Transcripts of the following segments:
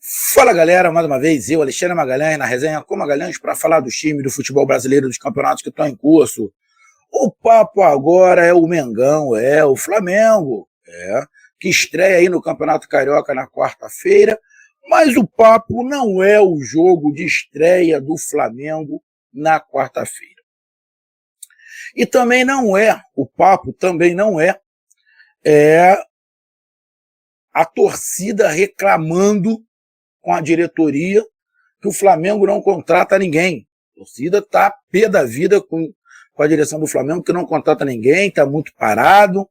Fala galera, mais uma vez, eu, Alexandre Magalhães, na resenha com Magalhães, para falar do time, do futebol brasileiro, dos campeonatos que estão em curso. O papo agora é o Mengão, é o Flamengo, que estreia aí no Campeonato Carioca na quarta-feira, mas o papo não é o jogo de estreia do Flamengo na quarta-feira. E também não é, o papo também não é a torcida reclamando com a diretoria que o Flamengo não contrata ninguém. A torcida está pé da vida com a direção do Flamengo, que não contrata ninguém, está muito parado,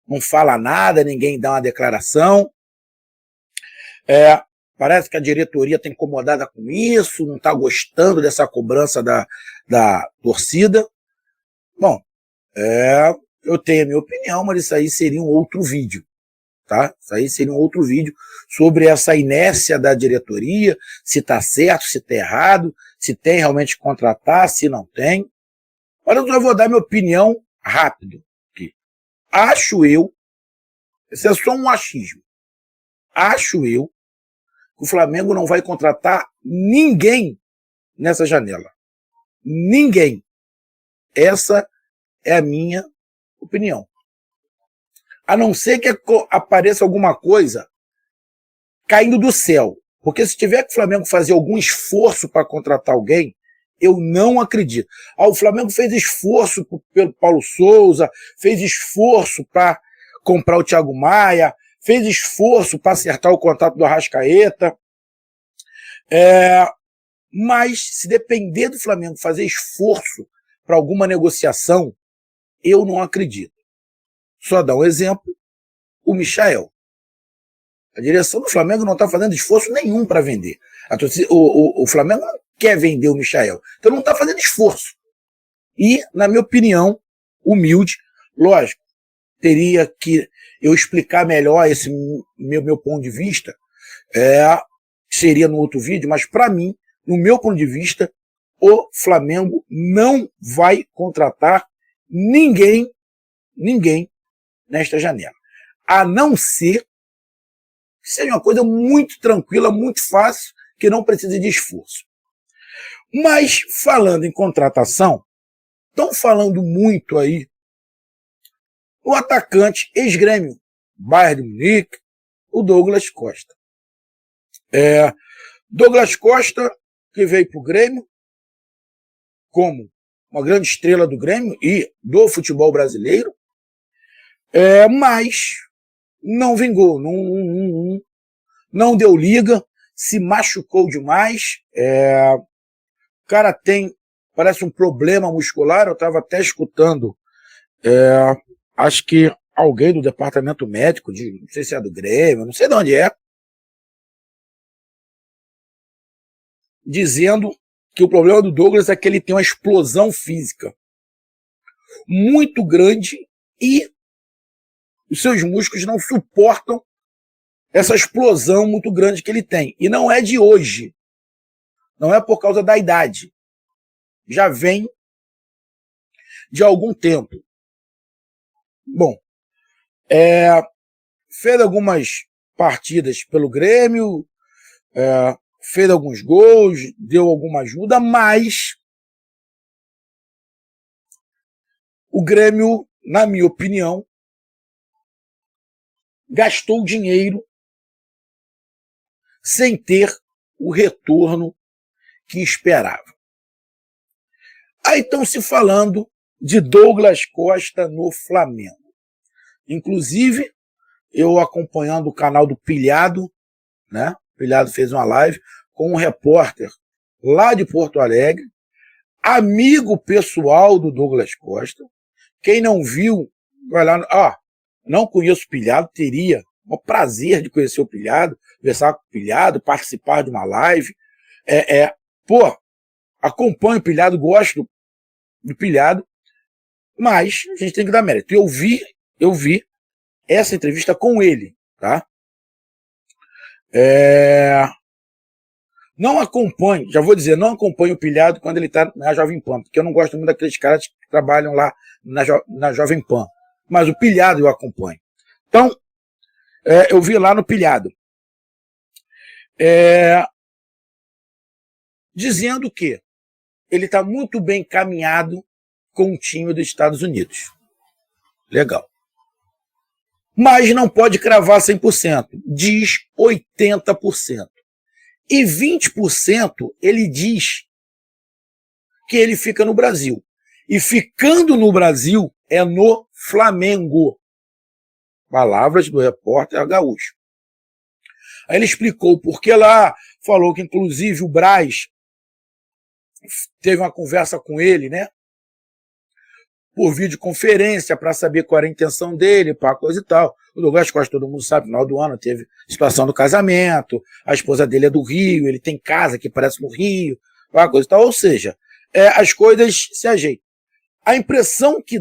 não fala nada, ninguém dá uma declaração. Parece que a diretoria está incomodada com isso, não está gostando dessa cobrança da torcida. Bom, eu tenho a minha opinião, mas isso aí seria um outro vídeo. Tá? Isso aí seria um outro vídeo sobre essa inércia da diretoria, se está certo, se está errado, se tem realmente que contratar, se não tem. Mas eu só vou dar minha opinião rápido aqui. Acho eu, esse é só um achismo, acho eu que o Flamengo não vai contratar ninguém nessa janela. Ninguém. Essa é a minha opinião. A não ser que apareça alguma coisa caindo do céu. Porque se tiver que o Flamengo fazer algum esforço para contratar alguém, eu não acredito. O Flamengo fez esforço pelo Paulo Souza, fez esforço para comprar o Thiago Maia, fez esforço para acertar o contrato do Arrascaeta. Mas se depender do Flamengo fazer esforço para alguma negociação, eu não acredito. Só dar um exemplo, o Michael. A direção do Flamengo não está fazendo esforço nenhum para vender. O Flamengo não quer vender o Michael, então não está fazendo esforço. E, na minha opinião, humilde, lógico, teria que eu explicar melhor esse meu ponto de vista, seria no outro vídeo, mas para mim, no meu ponto de vista, o Flamengo não vai contratar ninguém nesta janela. A não ser que seja uma coisa muito tranquila, muito fácil, que não precise de esforço. Mas, falando em contratação, estão falando muito aí o atacante ex-Grêmio, Bayern de Munique, o Douglas Costa. Douglas Costa, que veio para o Grêmio, como uma grande estrela do Grêmio e do futebol brasileiro, mas não vingou, não deu liga, se machucou demais. O cara parece um problema muscular. Eu estava até escutando, acho que alguém do departamento médico, não sei se é do Grêmio, não sei de onde dizendo que o problema do Douglas é que ele tem uma explosão física muito grande e os seus músculos não suportam essa explosão muito grande que ele tem. E não é de hoje. Não é por causa da idade. Já vem de algum tempo. Bom, fez algumas partidas pelo Grêmio, fez alguns gols, deu alguma ajuda, mas o Grêmio, na minha opinião, gastou dinheiro sem ter o retorno que esperava. Aí estão se falando de Douglas Costa no Flamengo. Inclusive, eu acompanhando o canal do Pilhado, né? O Pilhado fez uma live com um repórter lá de Porto Alegre, amigo pessoal do Douglas Costa. Quem não viu, vai lá. Não conheço o Pilhado, teria o prazer de conhecer o Pilhado, conversar com o Pilhado, participar de uma live. Acompanho o Pilhado, gosto do Pilhado, mas a gente tem que dar mérito. Eu vi essa entrevista com ele, tá? Não acompanho, já vou dizer, não acompanho o Pilhado quando ele está na Jovem Pan, porque eu não gosto muito daqueles caras que trabalham lá na Jovem Pan. Mas o Pilhado eu acompanho. Então, eu vi lá no Pilhado. dizendo que ele está muito bem encaminhado com o time dos Estados Unidos. Legal. Mas não pode cravar 100%. Diz 80%. E 20% ele diz que ele fica no Brasil. E ficando no Brasil é no Flamengo. Palavras do repórter gaúcho. Aí ele explicou o porquê lá, falou que inclusive o Braz teve uma conversa com ele, né? Por videoconferência, para saber qual era a intenção dele, para coisa e tal. O Douglas Costa, todo mundo sabe, no final do ano teve situação do casamento, a esposa dele é do Rio, ele tem casa que parece no Rio, uma coisa e tal. Ou seja, as coisas se ajeitam. A impressão que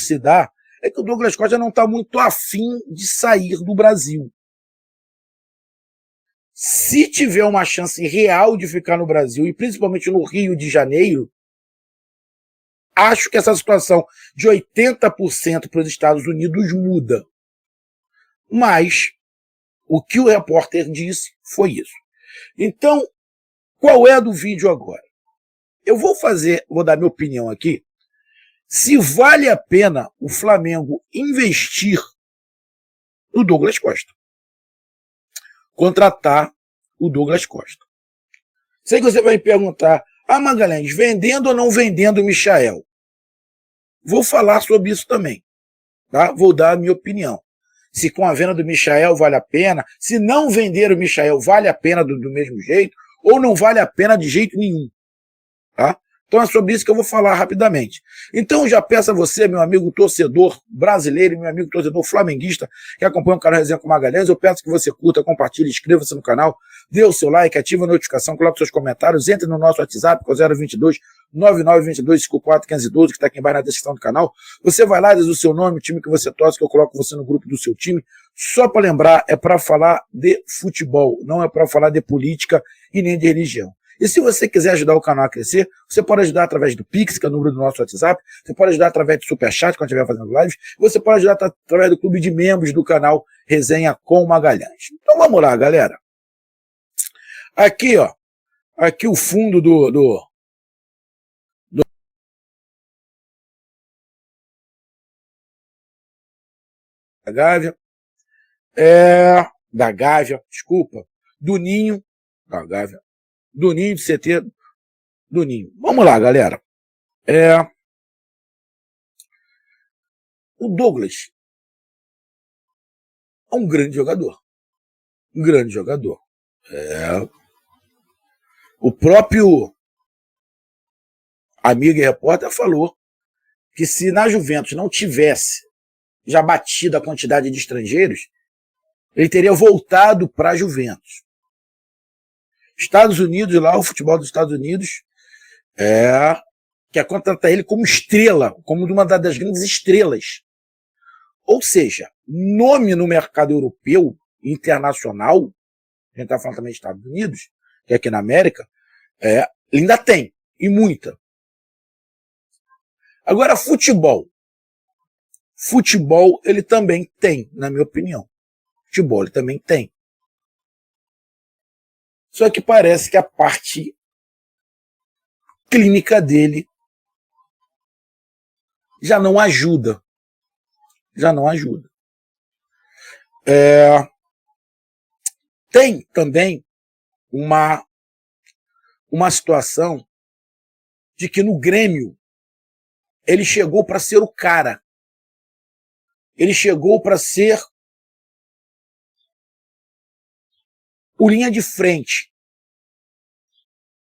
se dá, é que o Douglas Costa não está muito afim de sair do Brasil. Se tiver uma chance real de ficar no Brasil, e principalmente no Rio de Janeiro, acho que essa situação de 80% para os Estados Unidos muda. Mas o que o repórter disse foi isso. Então, qual é a do vídeo agora? Eu vou dar minha opinião aqui, se vale a pena o Flamengo investir no Douglas Costa. Contratar o Douglas Costa. Sei que você vai me perguntar, Magalhães, vendendo ou não vendendo o Michael? Vou falar sobre isso também. Tá? Vou dar a minha opinião. Se com a venda do Michael vale a pena, se não vender o Michael vale a pena do mesmo jeito, ou não vale a pena de jeito nenhum. Tá? Então é sobre isso que eu vou falar rapidamente. Então eu já peço a você, meu amigo torcedor brasileiro e meu amigo torcedor flamenguista que acompanha o canal Resenha com Magalhães, eu peço que você curta, compartilhe, inscreva-se no canal, dê o seu like, ative a notificação, coloque seus comentários, entre no nosso WhatsApp, com 022 9922 54 512, que está aqui embaixo na descrição do canal. Você vai lá, diz o seu nome, o time que você torce, que eu coloco você no grupo do seu time. Só para lembrar, é para falar de futebol, não é para falar de política e nem de religião. E se você quiser ajudar o canal a crescer, você pode ajudar através do Pix, que é o número do nosso WhatsApp, você pode ajudar através do Superchat, quando estiver fazendo lives, você pode ajudar através do clube de membros do canal Resenha com Magalhães. Então vamos lá, galera. Aqui, ó, aqui o fundo da Gávea, da Gávea, desculpa, do Ninho, da Gávea, do Ninho de CT, do Ninho. Vamos lá, galera. O Douglas é um grande jogador. Um grande jogador. O próprio amigo e repórter falou que se na Juventus não tivesse já batido a quantidade de estrangeiros, ele teria voltado para a Juventus. Estados Unidos, lá o futebol dos Estados Unidos quer contratar ele como estrela, como uma das grandes estrelas. Ou seja, nome no mercado europeu, internacional, a gente está falando também dos Estados Unidos, que é aqui na América, ele ainda tem, e muita. Agora, futebol. Futebol ele também tem, na minha opinião. Futebol ele também tem. Só que parece que a parte clínica dele já não ajuda. Já não ajuda. Tem também uma situação de que no Grêmio ele chegou para ser o cara. Ele chegou para ser o linha de frente.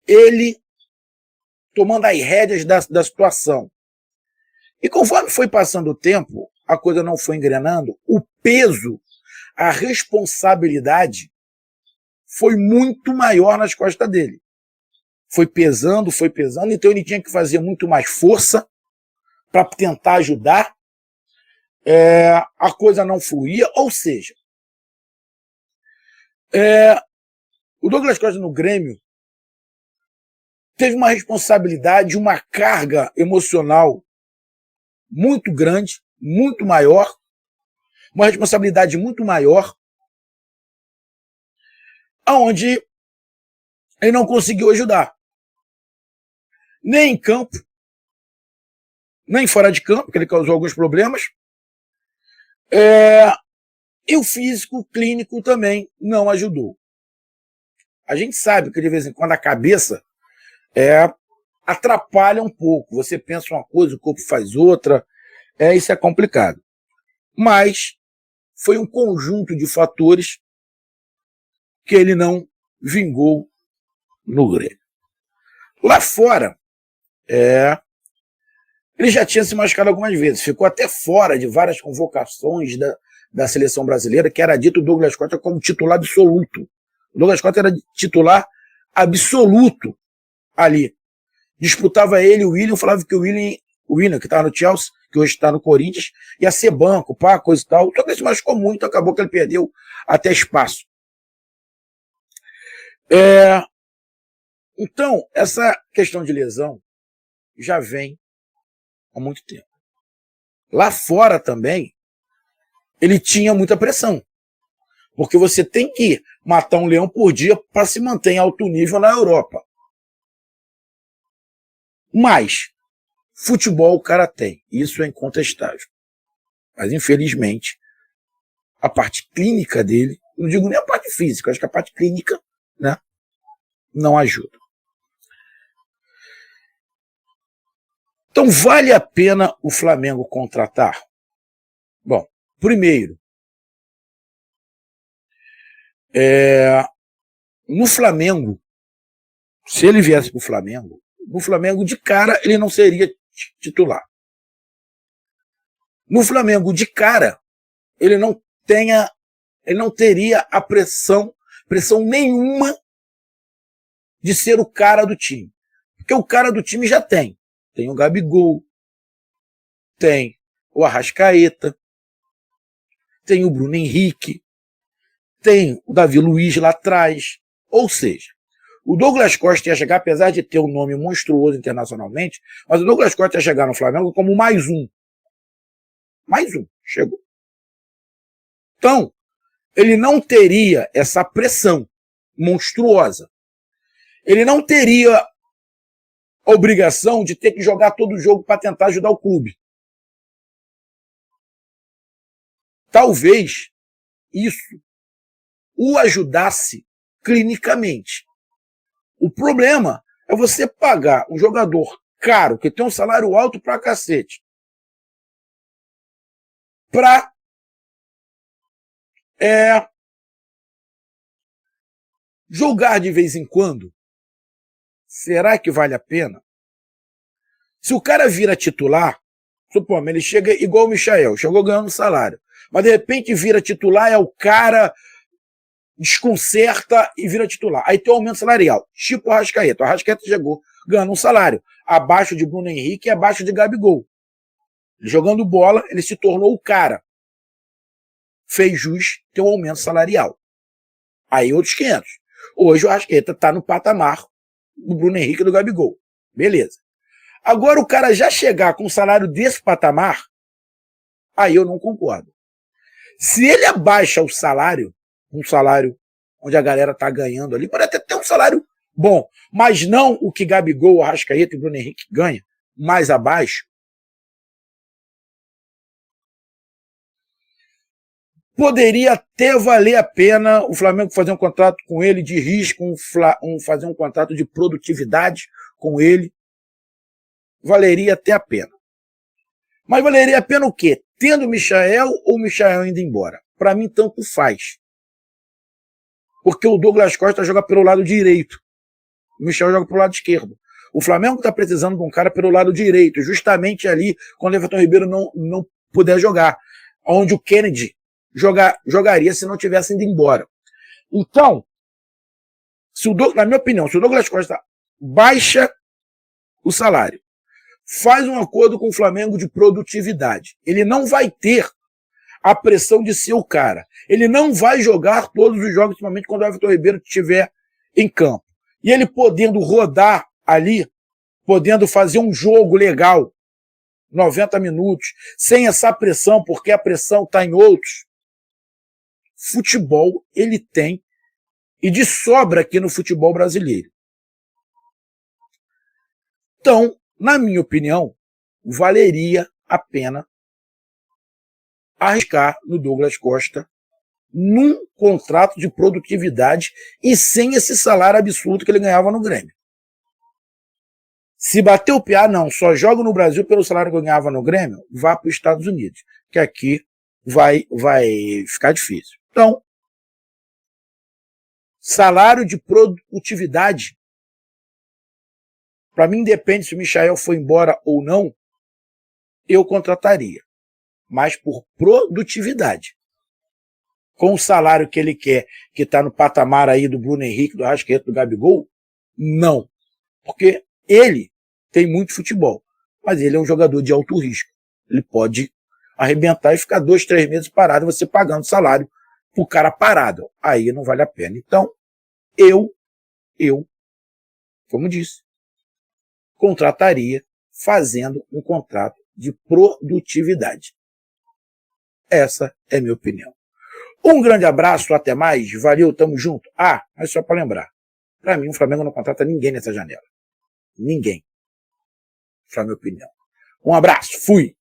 Ele tomando as rédeas da situação. E conforme foi passando o tempo, a coisa não foi engrenando, o peso, a responsabilidade foi muito maior nas costas dele. Foi pesando, então ele tinha que fazer muito mais força para tentar ajudar. A coisa não fluía, ou seja, o Douglas Costa no Grêmio teve uma responsabilidade, uma carga emocional muito grande, muito maior, uma responsabilidade muito maior, aonde ele não conseguiu ajudar. Nem em campo, nem fora de campo, que ele causou alguns problemas. E o físico clínico também não ajudou. A gente sabe que de vez em quando a cabeça atrapalha um pouco. Você pensa uma coisa, o corpo faz outra. Isso é complicado. Mas foi um conjunto de fatores que ele não vingou no Grêmio. Lá fora, ele já tinha se machucado algumas vezes. Ficou até fora de várias convocações da seleção brasileira, que era dito o Douglas Costa como titular absoluto. O Douglas Costa era titular absoluto ali. Disputava ele e o William, falava que o William, que estava no Chelsea, que hoje está no Corinthians, ia ser banco, pá, coisa e tal. Então ele se machucou muito, acabou que ele perdeu até espaço. Então, essa questão de lesão já vem há muito tempo. Lá fora também, ele tinha muita pressão. Porque você tem que matar um leão por dia para se manter em alto nível na Europa. Mas, futebol o cara tem. Isso é incontestável. Mas, infelizmente, a parte clínica dele, não digo nem a parte física, acho que a parte clínica, né, não ajuda. Então, vale a pena o Flamengo contratar? Bom, primeiro, no Flamengo, se ele viesse para o Flamengo, no Flamengo de cara ele não seria titular. No Flamengo de cara, ele não teria a pressão nenhuma de ser o cara do time. Porque o cara do time já tem. Tem o Gabigol, tem o Arrascaeta, tem o Bruno Henrique, tem o Davi Luiz lá atrás. Ou seja, o Douglas Costa ia chegar, apesar de ter um nome monstruoso internacionalmente, mas o Douglas Costa ia chegar no Flamengo como mais um. Mais um, chegou. Então, ele não teria essa pressão monstruosa. Ele não teria a obrigação de ter que jogar todo o jogo para tentar ajudar o clube. Talvez isso o ajudasse clinicamente. O problema é você pagar um jogador caro, que tem um salário alto pra cacete, pra jogar de vez em quando. Será que vale a pena? Se o cara vira titular, supomos, ele chega igual o Michael, chegou ganhando salário, mas de repente vira titular, é o cara desconcerta e vira titular. Aí tem um aumento salarial, tipo o Arrascaeta. O Arrascaeta chegou ganhando um salário abaixo de Bruno Henrique e abaixo de Gabigol. Jogando bola, ele se tornou o cara. Fez jus ter um aumento salarial. Aí outros 500. Hoje o Arrascaeta está no patamar do Bruno Henrique e do Gabigol. Beleza. Agora o cara já chegar com um salário desse patamar, aí eu não concordo. Se ele abaixa o salário, um salário onde a galera está ganhando ali, pode até ter um salário bom, mas não o que Gabigol, Arrascaeta e Bruno Henrique ganha, mais abaixo, poderia até valer a pena o Flamengo fazer um contrato com ele de risco, fazer um contrato de produtividade com ele. Valeria até a pena. Mas valeria a pena o quê? Tendo o Michael ou o Michael indo embora? Para mim, tanto faz. Porque o Douglas Costa joga pelo lado direito. O Michael joga pelo lado esquerdo. O Flamengo está precisando de um cara pelo lado direito, justamente ali, quando o Everton Ribeiro não puder jogar. Onde o Kennedy jogaria se não tivesse ido embora. Então, na minha opinião, se o Douglas Costa baixa o salário, faz um acordo com o Flamengo de produtividade, ele não vai ter a pressão de ser o cara. Ele não vai jogar todos os jogos, principalmente quando o Everton Ribeiro estiver em campo. E ele podendo rodar ali, podendo fazer um jogo legal, 90 minutos, sem essa pressão, porque a pressão está em outros. Futebol, ele tem e de sobra aqui no futebol brasileiro. Então, na minha opinião, valeria a pena arriscar no Douglas Costa num contrato de produtividade e sem esse salário absurdo que ele ganhava no Grêmio. Se bater o pé, não, só joga no Brasil pelo salário que eu ganhava no Grêmio, vá para os Estados Unidos, que aqui vai ficar difícil. Então, salário de produtividade, para mim depende se o Michael foi embora ou não, eu contrataria, mas por produtividade. Com o salário que ele quer, que está no patamar aí do Bruno Henrique, do Arrascaeta, do Gabigol, não. Porque ele tem muito futebol, mas ele é um jogador de alto risco. Ele pode arrebentar e ficar 2, 3 meses parado, você pagando salário pro cara parado. Aí não vale a pena. Então, eu, como disse, contrataria fazendo um contrato de produtividade. Essa é a minha opinião. Um grande abraço, até mais, valeu, tamo junto. Ah, mas só para lembrar, para mim o Flamengo não contrata ninguém nessa janela. Ninguém. Essa é a minha opinião. Um abraço, fui!